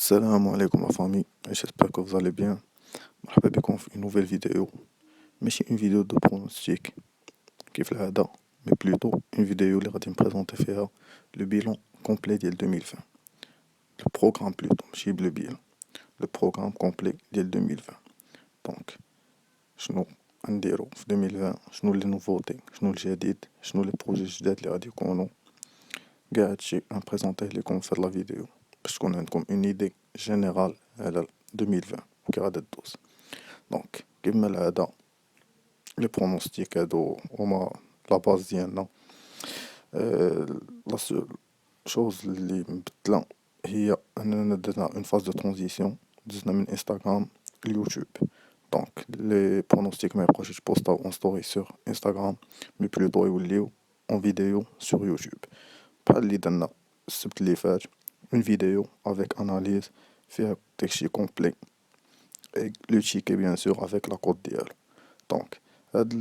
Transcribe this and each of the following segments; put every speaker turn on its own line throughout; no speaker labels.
السلام عليكم يا فامي. j'espère que vous allez bien. مرحبا بكم في une nouvelle vidéo. ماشي une vidéo de pronostic كيف العادة، mais plutôt une vidéo اللي غادي نبريزونتي فيها le bilan complet ديال 2020. le programme plutôt ماشي le bilan، le programme complet ديال 2020. دونك شنو غنديرو في 2020، شنو لي نوفوتي، شنو الجديد، شنو لي بروجي جداد اللي غادي يكونو. قاع هادشي غنبريزونطيه ليكم في هاد لا فيديو باش تكون عندكم اون ايدي جينيرال على 2020 وكي غادا دوز. دونك كيما العادة لي برونوستيك هادو هما لا باز ديالنا. لا سول شوز اللي مبدلة هي اننا درنا اون فاز دو ترانزيسيون، دزنا من انستغرام ليوتيوب. دونك لي برونوستيك ما يبقاوش يتبوستاو اون ستوري سور انستغرام، مي بلوتو يوليو اون فيديو سور يوتيوب. بحال اللي درنا السبت اللي فات اون فيديو افيك اناليز فيها داكشي كومبلي et le ticket bien sûr avec la cote ديالو. دونك هاد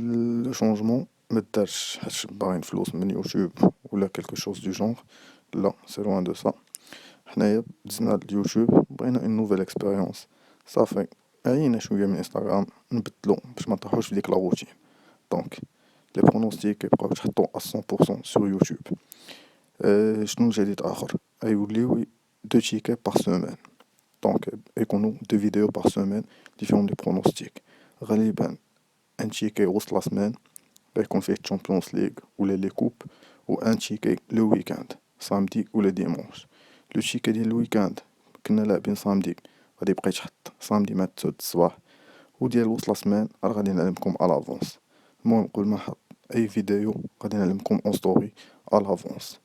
لو شونجمون مدارش حيت باغيين فلوس من يوتيوب ولا كلكو شوز دو جونغ، لا سي لوان دو سا. حنايا دزنا اليوتيوب بغينا اون نوفيل اكسبيريونس، صافي عيينا شويه من انستغرام نبدلو باش ما نطيحوش في ديك لا روتين. دونك لي برونوستيك يبقاو يتحطو 100% سور يوتيوب. شنو الجديد اخر؟ غيوليو دو تيكي بار سومان. دونك يكونوا دو فيديو بار سومان اللي فيهم لي برونوستيك. غالبا ان تيكي وسط لا سمان غيكون فيه تشامبيونز ليغ ولا لي كوب، و ان تيكي لو ويكاند سامدي ولا ديمونش. لو تيكي ديال الويكاند كنا لاعبين سامدي غادي يبقى يتحط سامدي مع 9 الصباح، وديال وسط لا سمان راه غادي نعلمكم الافونس. المهم قبل ما نحط اي فيديو غادي نعلمكم اون ستوري الافونس.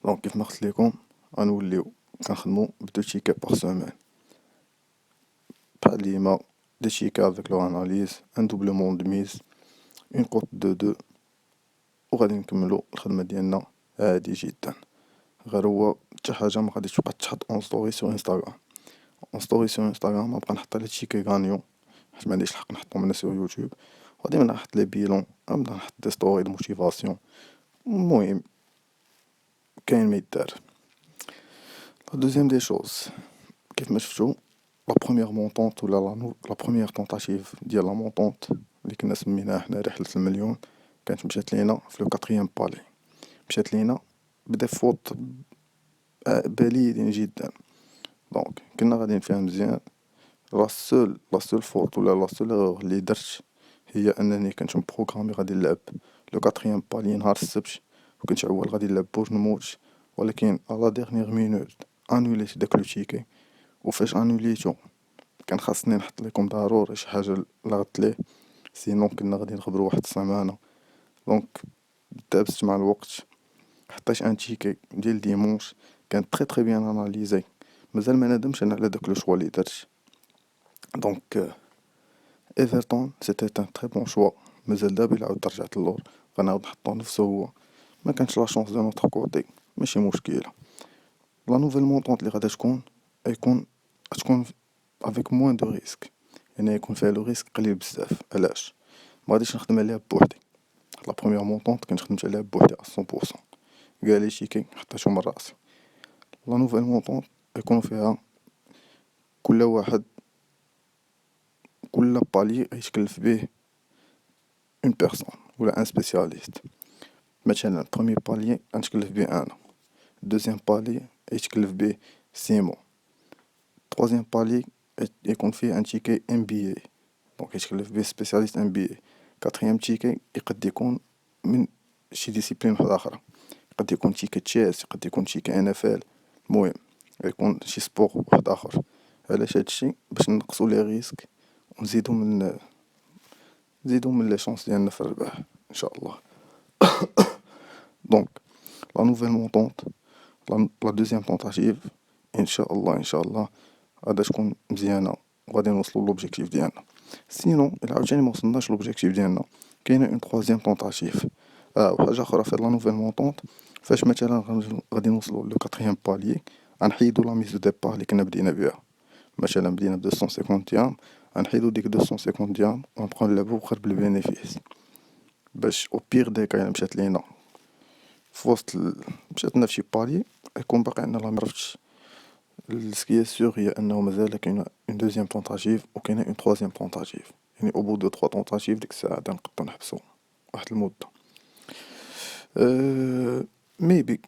دونك كيف ما قلت لكم غنوليو كنخدمو بدو تيكي بار سومان، بحال ديما دي تيكي افيك لو اناليز ان دوبلومون دو ميز اون كوت دو دو، وغادي نكملو الخدمة ديالنا عادي جدا. غير هو حتى حاجة ما غاديش تبقى تحط اون ستوري سور انستغرام. اون ستوري سور انستغرام غنبقى نحط لي تيكي غانيون حيت ما عنديش الحق نحطهم انا سور يوتيوب. غادي نحط لي بيلون، غنبدا نحط دي ستوري دو موتيفاسيون. المهم كاين ما يدار. لا دوزيام دي شوز كيف ما شفتو، لا بروميير مونطونط ولا لا بروميير طونطاتيف ديال لا مونطونط اللي كنا سميناها حنا رحلة المليون كانت مشات لينا في لو كاتريام بالي. مشات لينا بدا فوت بليدين جدا. دونك كنا غاديين فيها مزيان. لا سول فوت ولا لا سول ايرور اللي درت هي انني كنت مبروغرامي غادي نلعب لو كاتريام بالي نهار السبت، وكنت عوال غادي نلعب بوج نموت، ولكن على ديرنيير مينوت انوليت داك لو تيكي. وفاش انوليتو كان خاصني نحط لكم ضروري شي حاجه لغت ليه، سينون كنا غادي نخبروا واحد السمانه. دونك دابست مع الوقت حطيت ان تيكي ديال ديمونش كان تري بيان اناليزي. مازال ما ندمش انا على داك لو شوا اللي درت. دونك ايفرتون سيتي ان تري بون شوا. مازال دابا الا عاود رجعت اللور غنعاود نحطو نفسو هو. ما كانش لا شونس دو نوتر كوتي، ماشي مشكله. لا نوفيل مونطونط اللي غادا تكون غتكون افيك موان دو ريسك، يعني يكون فيها لو ريسك قليل بزاف. علاش؟ ما غاديش نخدم عليها بوحدي. لا بروميير مونطونط كنت خدمت عليها بوحدي 100%، كاع لي شيكي حطيتهم من راسي. لا نوفيل مونطونط يكون فيها كل واحد كل بالي يتكلف به اون بيرسون ولا ان سبيسياليست. مثلا بروميير بالي غنتكلف به انا، دوزيام بالي يتكلف به سيمون، troisième بالي يكون فيه ان تيكي ام بي اي دونك يتكلف به سبيسياليست ام بي اي. كاتريام تيكي يقد يكون من شي ديسيبلين واحدة اخرى، يقد يكون تيكي تشيس، يقد يكون تيكي ان اف ال. المهم يكون شي سبور واحد اخر. علاش هادشي؟ باش نقصوا لي ريسك ونزيدو من لي شونس ديالنا في الربح ان شاء الله. دونك لا نوفيل مونطونط لا دوزيام طونطاتيف ان شاء الله غادا تكون مزيانه وغادي نوصلوا لوبجيكتيف ديالنا. سينون الا عاوتاني ما وصلناش لوبجيكتيف ديالنا كاينه اون تروازيام طونطاتيف. وحاجه اخرى في لا نوفيل مونطونط، فاش مثلا غادي نوصلوا لو كاتريام بالي غنحيدو لا ميز دو ديبار اللي كنا بدينا بها. مثلا بدينا ب 250 درهم، غنحيدو ديك 250 درهم ونبقاو نلعبو غير بالبينيفيس، باش او بيغ دي كاين مشات لينا في وسط مشات لنا فشي بالي يكون باقي عندنا لا معرفتش السكي سور هي انه مازال كاينه اون دوزيام طونطاجيف وكاينه اون تروازيام طونطاجيف، يعني او بو دو تخوا طونطاجيف ديك الساعه عاد نقدروا نحبسو واحد المده. ميبي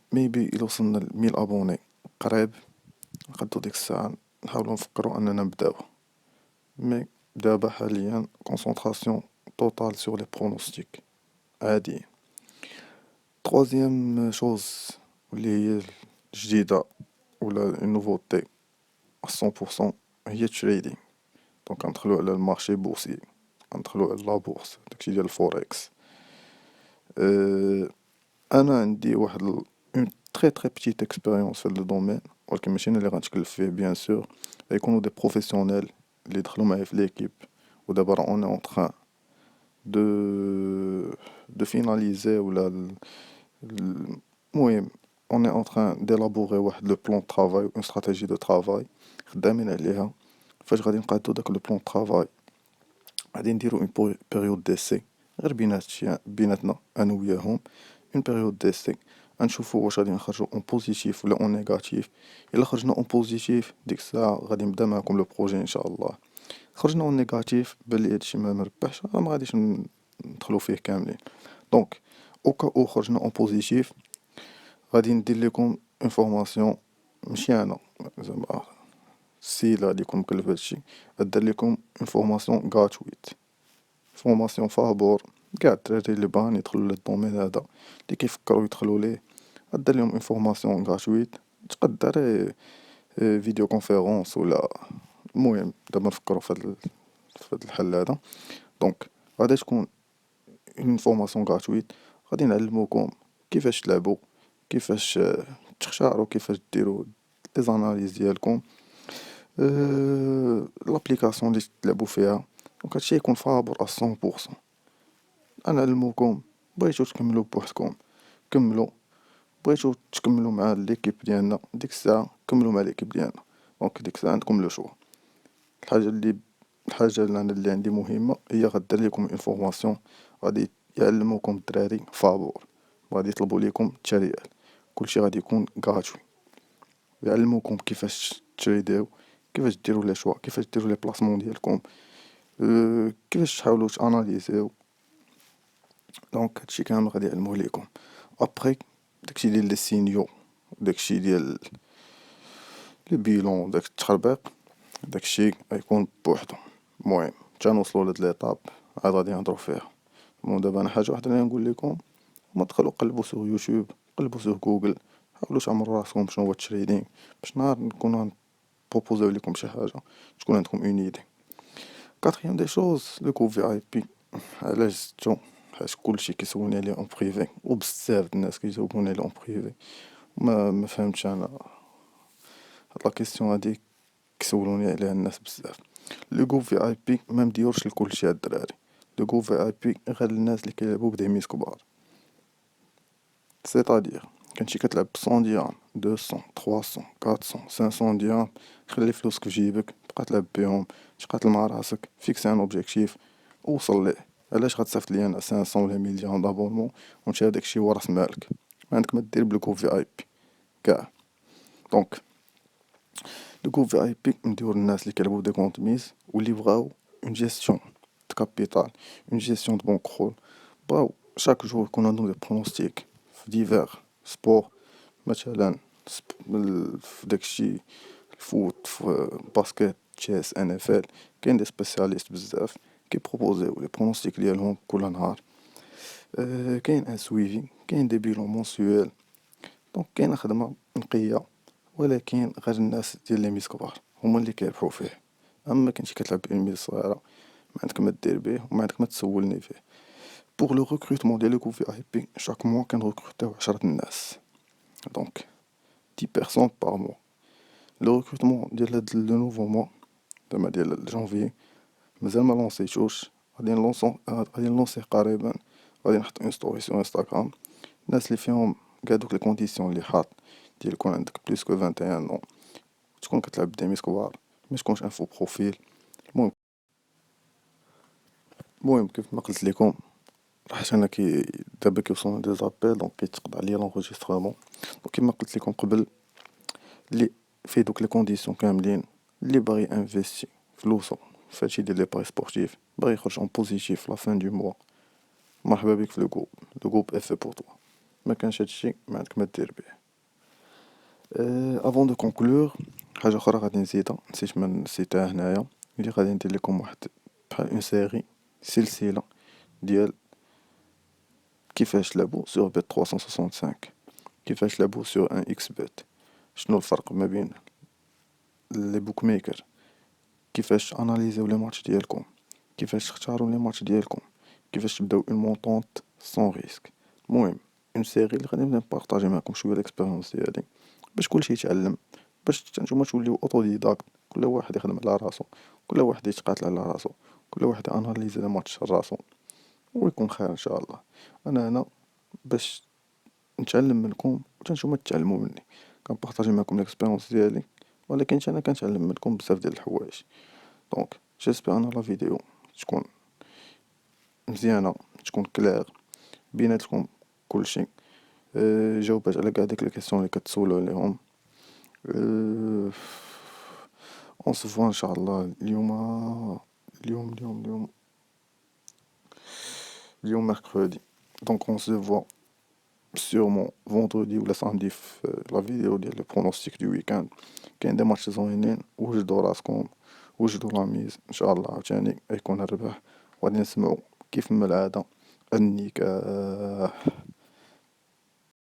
الى وصلنا ل1000 ابوني قريب نقدو ديك الساعه نحاولو نفكرو اننا نبداو. مي دابا حاليا كونسونطراسيون توتال سور لي برونوستيك عادي. تروازيام شوز واللي هي الجديدة ولا النوفوتي 100% هي التريدينغ. دونك غندخلو على المارشي بورسي، غندخلو على لابورص داكشي ديال الفوركس. انا عندي واحد اون تري بتيت اكسبيريونس في هاد لو دومين، ولكن ماشي انا اللي غنتكلف فيه بيان سور، غيكونوا دي بروفيسيونيل اللي دخلوا معايا في ليكيب. ودابا راه اون اون تران دو دو فيناليزي ولا المهم اون اون تران ديلابوري واحد لو بلان طرافاي اون استراتيجي دو طرافاي خدامين عليها. فاش غادي نقادو داك لو بلان طرافاي غادي نديرو اون بيريود ديسي غير بيناتنا انا وياهم. اون بيريود ديسي غنشوفو واش غادي نخرجو اون بوزيتيف ولا اون نيجاتيف. الا خرجنا اون بوزيتيف ديك الساعه غادي نبدا معاكم لو بروجي ان شاء الله. خرجنا اون نيجاتيف بلي هادشي ما مربحش ما غاديش ندخلو فيه كاملين. دونك اوكا او خرجنا اون بوزيتيف غادي ندير لكم اون فورماسيون، ماشي انا زعما السيد اللي غادي يكون مكلف بهادشي غدير لكم اون فورماسيون غاتويت، فورماسيون فابور كاع الدراري اللي باغيين يدخلوا للدومين هذا اللي كيفكروا يدخلوا ليه. غدير لهم اون فورماسيون غاتويت تقدر فيديو كونفيرونس ولا المهم دابا نفكروا في هاد الحل هذا. دونك غادي تكون اون فورماسيون غاتويت غادي نعلموكم كيفاش تلعبوا، كيفاش تختاروا، كيفاش ديروا لي زاناليز ديالكم، لابليكاسيون اللي تلعبوا فيها. دونك هادشي يكون فابور 100%. انا نعلموكم، بغيتو تكملوا بوحدكم كملوا، بغيتو تكملوا مع ليكيب ديالنا ديك الساعه كملوا مع ليكيب ديالنا. دونك ديك الساعه عندكم لو شوا. الحاجه اللي انا اللي عندي مهمه هي غدير لكم اون فورماسيون غادي يعلموكم الدراري فابور، غادي يطلبوا لكم التريال، كلشي غادي يكون غاتوي. يعلموكم كيفاش تريديو، كيفاش ديروا لي شوا، كيفاش ديروا لي بلاسمون ديالكم، كيفاش تحاولوا تاناليزيو. دونك هادشي كامل غادي يعلموه ليكم. ابري داكشي ديال لي سينيو، داكشي ديال لي بيلون، داك التخربيق داكشي غيكون بوحدو. المهم حتى نوصلوا لهاد ليطاب عاد غادي نهضروا فيها. المهم دابا انا حاجه واحده اللي نقول لكم، ما تدخلوا قلبوا سوغ يوتيوب، قلبوا سوغ جوجل، حاولوا تعمروا راسكم شنو هو التريدينغ باش نهار نكونوا بروبوزيو لكم شي حاجه تكون عندكم اون ايدي. كاتريام دي شوز لو كو في اي بي علاش زدتو؟ حيت كلشي كيسولني عليه اون بريفي وبزاف د الناس كيجاوبوني عليه اون بريفي. ما فهمتش انا هاد لا كيسيون هادي كيسولوني عليها الناس بزاف. لو كو في اي بي ما مديورش لكلشي هاد الدراري. لو كو في اي بي غير الناس اللي كيلعبوا بديميس كبار. سيتادير كنتي كتلعب ب 100 درهم 200 300 400 500 درهم، خلي فلوسك في جيبك بقى تلعب بيهم، تقاتل مع راسك، فيكسي ان اوبجيكتيف وصل ليه. علاش غتصيفط لي انا 500 ولا 1000 درهم دابونمون وانت هداك الشيء هو راس مالك؟ ما عندك ما دير بلوكو في اي بي كاع. دونك لوكو في اي بي مديور الناس اللي كيلعبوا دي كونط ميس واللي بغاو اون جيستيون د كابيتال، اون جيستيون د بونكرول، بغاو شاك جور يكون عندهم دي برونوستيك في ديفير سبور. مثلا في داكشي الفوت، في باسكيت، تشيس، ان اف ال، كاين دي سبيسياليست بزاف كيبروبوزيو لي برونوستيك ديالهم كل نهار. كاين ان سويفي، كاين دي بيلون مونسيوال. دونك كاينه خدمه نقيه، ولكن غير الناس ديال لي ميس كبار هما اللي كيربحوا فيه. اما كنتي كتلعب بميس صغيره ما عندك ما دير به وما عندك ما تسولني فيه. بوغ لو ريكروتمون ديال لو في اي بي شاك موا كنريكروتيو 10 الناس، دونك 10 بيرسون بار موا. لو ريكروتمون ديال هاد لو نوفو موا زعما ديال جانفي مازال ما لونسيتوش، غادي نلونسيه قريبا. غادي نحط اون ستوري سو انستغرام، الناس اللي فيهم كاع دوك لي كونديسيون اللي حاط ديال يكون عندك بلوس كو 21 نو، تكون كتلعب ديميس كبار، ما تكونش انفو بروفيل. المهم كيف ما قلت لكم حيت انا دابا كيوصلوني دي زابيل دونك كيتقطع عليا لونغوجيسترمون. دونك كيما قلت لكم قبل، اللي في دوك لي كونديسيون كاملين. اللي باغي انفيستي فلوسو فهادشي يدير لي باري سبورتيف، باغي يخرج اون بوزيتيف لا فان دو موا، مرحبا بك في لو جروب. لو جروب اي في بور توا. ما كانش هادشي ما عندك ما دير بيه. افون دو كونكلور، حاجه اخرى غادي نزيدها نسيت ما نسيتها هنايا، اللي غادي ندير لكم واحد بحال اون سيري، سلسله ديال كيفاش تلعبوا سور بيت 365، كيفاش تلعبوا سور ان اكس بيت، شنو الفرق ما بين لي بوك ميكر، كيفاش اناليزيو لي ماتش ديالكم، كيفاش تختاروا لي ماتش ديالكم، كيفاش تبداو اون مونطونط سون ريسك. المهم اون سيري اللي غادي نبارطاجي معكم شويه الاكسبيريونس ديالي باش كلشي يتعلم، باش نتوما توليو اوتوديداكت، كل واحد يخدم على راسو، كل واحد يتقاتل على راسو، كل واحد اناليزي لي ماتش راسو، ويكون خير ان شاء الله. انا هنا باش نتعلم منكم وتنتوما تتعلموا مني، كنبارطاجي معكم الاكسبيريونس ديالي، ولكن انا كنتعلم منكم بزاف ديال الحوايج. دونك جيسبر انا لا فيديو تكون مزيانه، تكون كلير بيناتكم كلشي. جاوبات على قاع ديك الكيسيون اللي كتسولوا عليهم. اون سو فوا ان شاء الله اليوم mercredi. دونك اون سو فوا sûrement vendredi ولا samedi في لا فيديو ديال لو برونوستيك دو ويكاند. كاين دي ماتش زوينين، وجدوا راسكم، وجدوا لاميز ان شاء الله عاوتاني يكون الربح، وغادي نسمعوا كيف ما العاده النكاح.